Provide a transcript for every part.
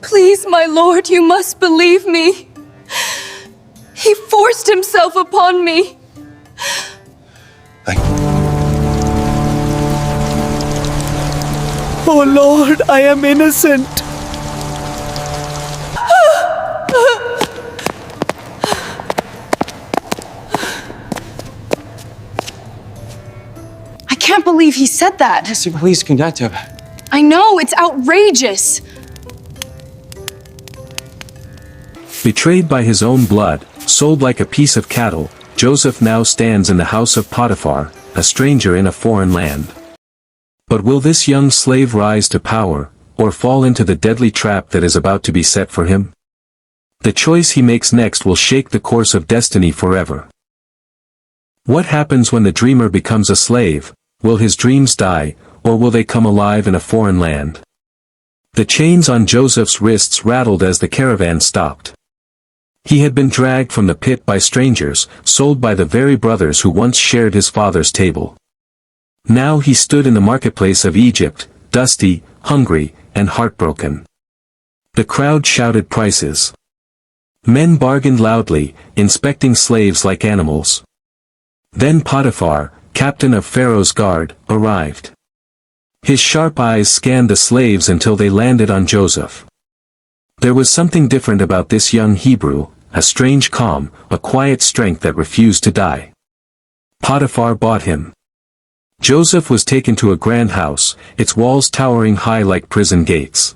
Please, my lord, you must believe me. He forced himself upon me. Oh Lord, I am innocent. I can't believe he said that. Yes, please conduct him. I know, it's outrageous. Betrayed by his own blood, sold like a piece of cattle, Joseph now stands in the house of Potiphar, a stranger in a foreign land. But will this young slave rise to power, or fall into the deadly trap that is about to be set for him? The choice he makes next will shake the course of destiny forever. What happens when the dreamer becomes a slave? Will his dreams die, or will they come alive in a foreign land? The chains on Joseph's wrists rattled as the caravan stopped. He had been dragged from the pit by strangers, sold by the very brothers who once shared his father's table. Now he stood in the marketplace of Egypt, dusty, hungry, and heartbroken. The crowd shouted prices. Men bargained loudly, inspecting slaves like animals. Then Potiphar, captain of Pharaoh's guard, arrived. His sharp eyes scanned the slaves until they landed on Joseph. There was something different about this young Hebrew, a strange calm, a quiet strength that refused to die. Potiphar bought him. Joseph was taken to a grand house, its walls towering high like prison gates.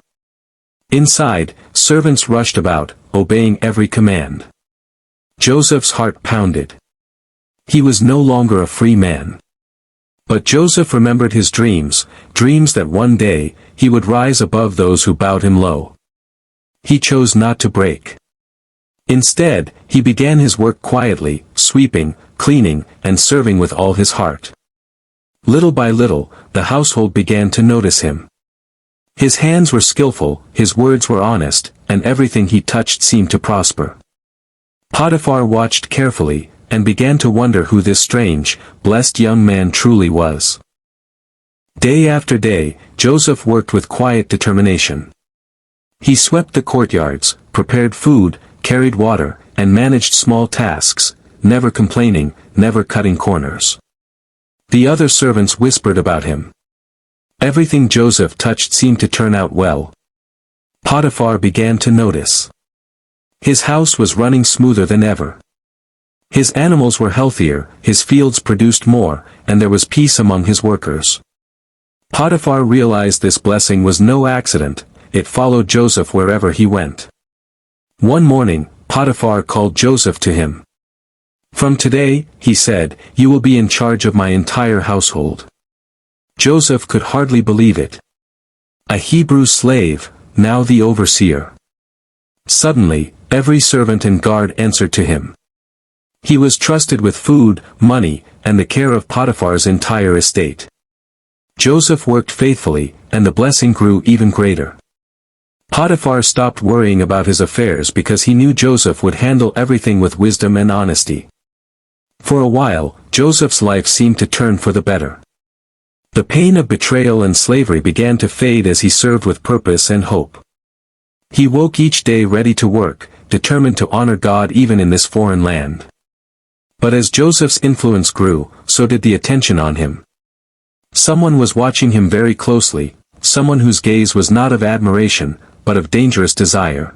Inside, servants rushed about, obeying every command. Joseph's heart pounded. He was no longer a free man. But Joseph remembered his dreams, dreams that one day, he would rise above those who bowed him low. He chose not to break. Instead, he began his work quietly, sweeping, cleaning, and serving with all his heart. Little by little, the household began to notice him. His hands were skillful, his words were honest, and everything he touched seemed to prosper. Potiphar watched carefully, and began to wonder who this strange, blessed young man truly was. Day after day, Joseph worked with quiet determination. He swept the courtyards, prepared food, carried water, and managed small tasks, never complaining, never cutting corners. The other servants whispered about him. Everything Joseph touched seemed to turn out well. Potiphar began to notice. His house was running smoother than ever. His animals were healthier, his fields produced more, and there was peace among his workers. Potiphar realized this blessing was no accident, it followed Joseph wherever he went. One morning, Potiphar called Joseph to him. "From today," he said, "you will be in charge of my entire household." Joseph could hardly believe it. A Hebrew slave, now the overseer. Suddenly, every servant and guard answered to him. He was trusted with food, money, and the care of Potiphar's entire estate. Joseph worked faithfully, and the blessing grew even greater. Potiphar stopped worrying about his affairs because he knew Joseph would handle everything with wisdom and honesty. For a while, Joseph's life seemed to turn for the better. The pain of betrayal and slavery began to fade as he served with purpose and hope. He woke each day ready to work, determined to honor God even in this foreign land. But as Joseph's influence grew, so did the attention on him. Someone was watching him very closely, someone whose gaze was not of admiration, but of dangerous desire.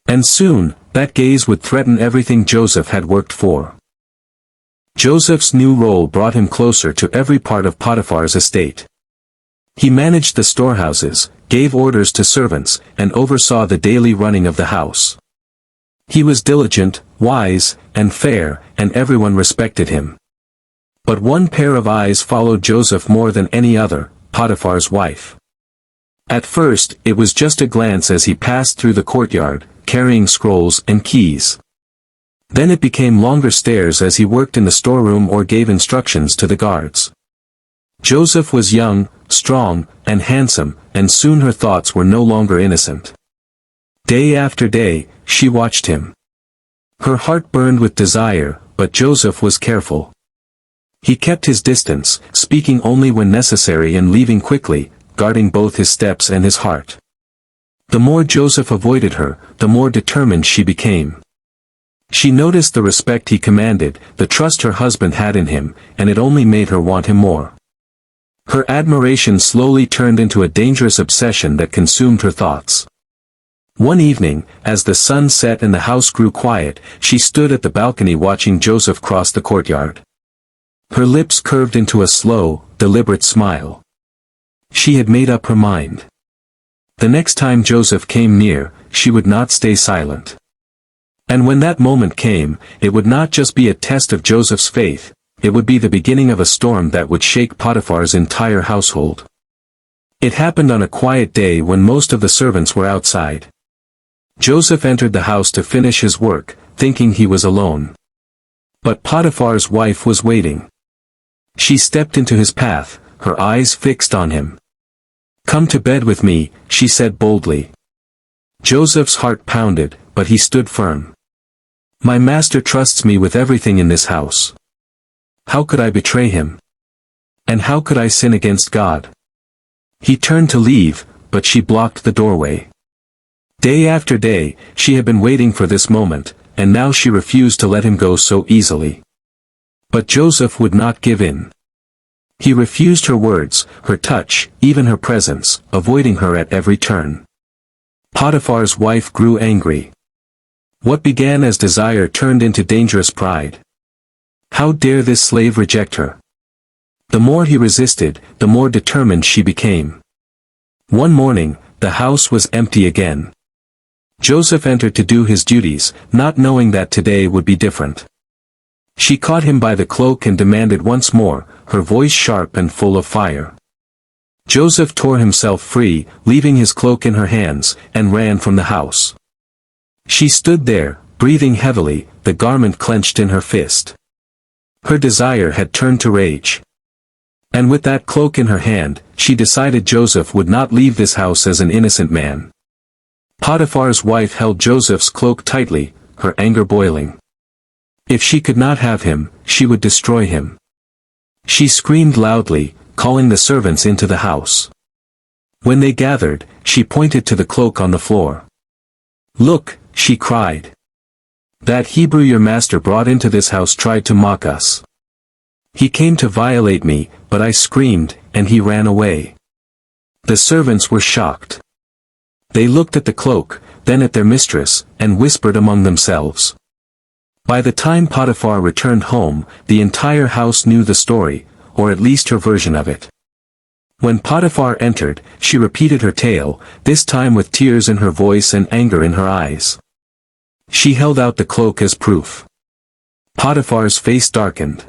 And soon, that gaze would threaten everything Joseph had worked for. Joseph's new role brought him closer to every part of Potiphar's estate. He managed the storehouses, gave orders to servants, and oversaw the daily running of the house. He was diligent, wise, and fair, and everyone respected him. But one pair of eyes followed Joseph more than any other, Potiphar's wife. At first, it was just a glance as he passed through the courtyard, carrying scrolls and keys. Then it became longer stares as he worked in the storeroom or gave instructions to the guards. Joseph was young, strong, and handsome, and soon her thoughts were no longer innocent. Day after day, she watched him. Her heart burned with desire, but Joseph was careful. He kept his distance, speaking only when necessary and leaving quickly, guarding both his steps and his heart. The more Joseph avoided her, the more determined she became. She noticed the respect he commanded, the trust her husband had in him, and it only made her want him more. Her admiration slowly turned into a dangerous obsession that consumed her thoughts. One evening, as the sun set and the house grew quiet, she stood at the balcony watching Joseph cross the courtyard. Her lips curved into a slow, deliberate smile. She had made up her mind. The next time Joseph came near, she would not stay silent. And when that moment came, it would not just be a test of Joseph's faith, it would be the beginning of a storm that would shake Potiphar's entire household. It happened on a quiet day when most of the servants were outside. Joseph entered the house to finish his work, thinking he was alone. But Potiphar's wife was waiting. She stepped into his path, her eyes fixed on him. "Come to bed with me," she said boldly. Joseph's heart pounded, but he stood firm. "My master trusts me with everything in this house. How could I betray him? And how could I sin against God?" He turned to leave, but she blocked the doorway. Day after day, she had been waiting for this moment, and now she refused to let him go so easily. But Joseph would not give in. He refused her words, her touch, even her presence, avoiding her at every turn. Potiphar's wife grew angry. What began as desire turned into dangerous pride. How dare this slave reject her? The more he resisted, the more determined she became. One morning, the house was empty again. Joseph entered to do his duties, not knowing that today would be different. She caught him by the cloak and demanded once more, her voice sharp and full of fire. Joseph tore himself free, leaving his cloak in her hands, and ran from the house. She stood there, breathing heavily, the garment clenched in her fist. Her desire had turned to rage. And with that cloak in her hand, she decided Joseph would not leave this house as an innocent man. Potiphar's wife held Joseph's cloak tightly, her anger boiling. If she could not have him, she would destroy him. She screamed loudly, calling the servants into the house. When they gathered, she pointed to the cloak on the floor. "Look," she cried. "That Hebrew your master brought into this house tried to mock us. He came to violate me, but I screamed, and he ran away." The servants were shocked. They looked at the cloak, then at their mistress, and whispered among themselves. By the time Potiphar returned home, the entire house knew the story, or at least her version of it. When Potiphar entered, she repeated her tale, this time with tears in her voice and anger in her eyes. She held out the cloak as proof. Potiphar's face darkened.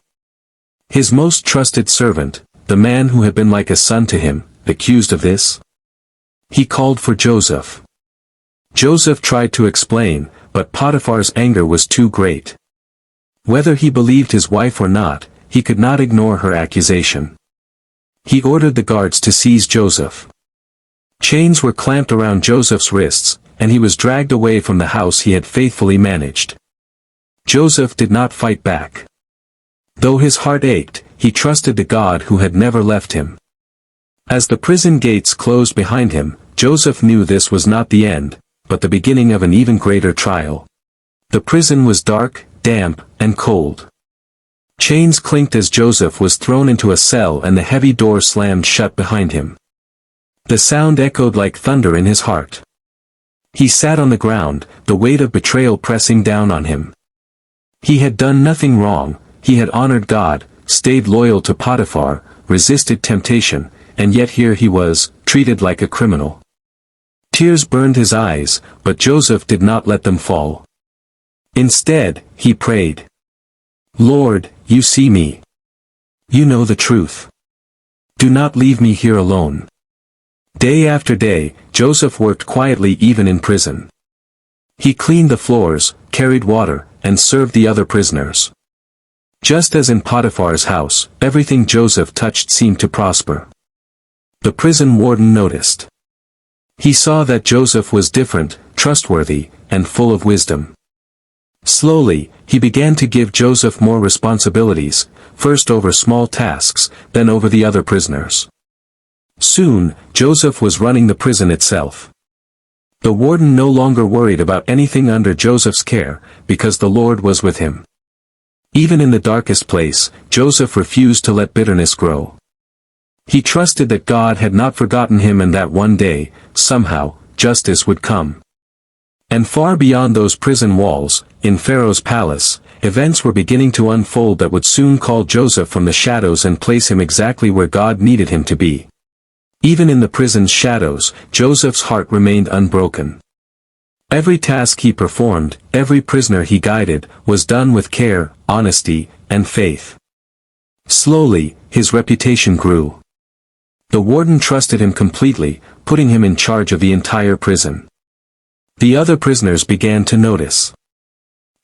His most trusted servant, the man who had been like a son to him, accused of this? He called for Joseph. Joseph tried to explain, but Potiphar's anger was too great. Whether he believed his wife or not, he could not ignore her accusation. He ordered the guards to seize Joseph. Chains were clamped around Joseph's wrists, and he was dragged away from the house he had faithfully managed. Joseph did not fight back. Though his heart ached, he trusted the God who had never left him. As the prison gates closed behind him, Joseph knew this was not the end, but the beginning of an even greater trial. The prison was dark, damp, and cold. Chains clinked as Joseph was thrown into a cell and the heavy door slammed shut behind him. The sound echoed like thunder in his heart. He sat on the ground, the weight of betrayal pressing down on him. He had done nothing wrong, he had honored God, stayed loyal to Potiphar, resisted temptation, and yet here he was, treated like a criminal. Tears burned his eyes, but Joseph did not let them fall. Instead, he prayed. "Lord, you see me. You know the truth. Do not leave me here alone." Day after day, Joseph worked quietly even in prison. He cleaned the floors, carried water, and served the other prisoners. Just as in Potiphar's house, everything Joseph touched seemed to prosper. The prison warden noticed. He saw that Joseph was different, trustworthy, and full of wisdom. Slowly, he began to give Joseph more responsibilities, first over small tasks, then over the other prisoners. Soon, Joseph was running the prison itself. The warden no longer worried about anything under Joseph's care, because the Lord was with him. Even in the darkest place, Joseph refused to let bitterness grow. He trusted that God had not forgotten him and that one day, somehow, justice would come. And far beyond those prison walls, in Pharaoh's palace, events were beginning to unfold that would soon call Joseph from the shadows and place him exactly where God needed him to be. Even in the prison's shadows, Joseph's heart remained unbroken. Every task he performed, every prisoner he guided, was done with care, honesty, and faith. Slowly, his reputation grew. The warden trusted him completely, putting him in charge of the entire prison. The other prisoners began to notice.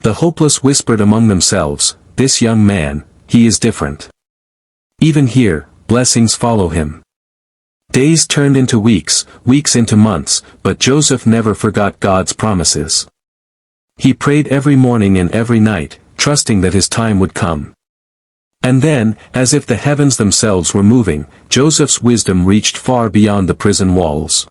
The hopeless whispered among themselves, "This young man, he is different." Even here, blessings follow him. Days turned into weeks, weeks into months, but Joseph never forgot God's promises. He prayed every morning and every night, trusting that his time would come. And then, as if the heavens themselves were moving, Joseph's wisdom reached far beyond the prison walls.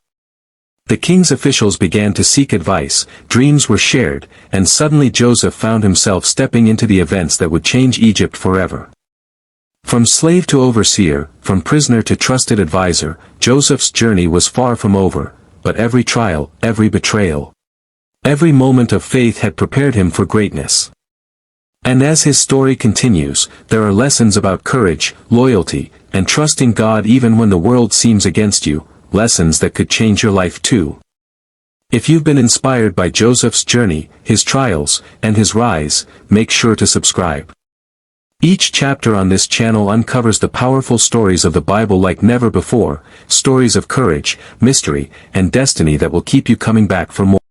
The king's officials began to seek advice, dreams were shared, and suddenly Joseph found himself stepping into the events that would change Egypt forever. From slave to overseer, from prisoner to trusted advisor, Joseph's journey was far from over, but every trial, every betrayal, every moment of faith had prepared him for greatness. And as his story continues, there are lessons about courage, loyalty, and trusting God even when the world seems against you, lessons that could change your life too. If you've been inspired by Joseph's journey, his trials, and his rise, make sure to subscribe. Each chapter on this channel uncovers the powerful stories of the Bible like never before, stories of courage, mystery, and destiny that will keep you coming back for more.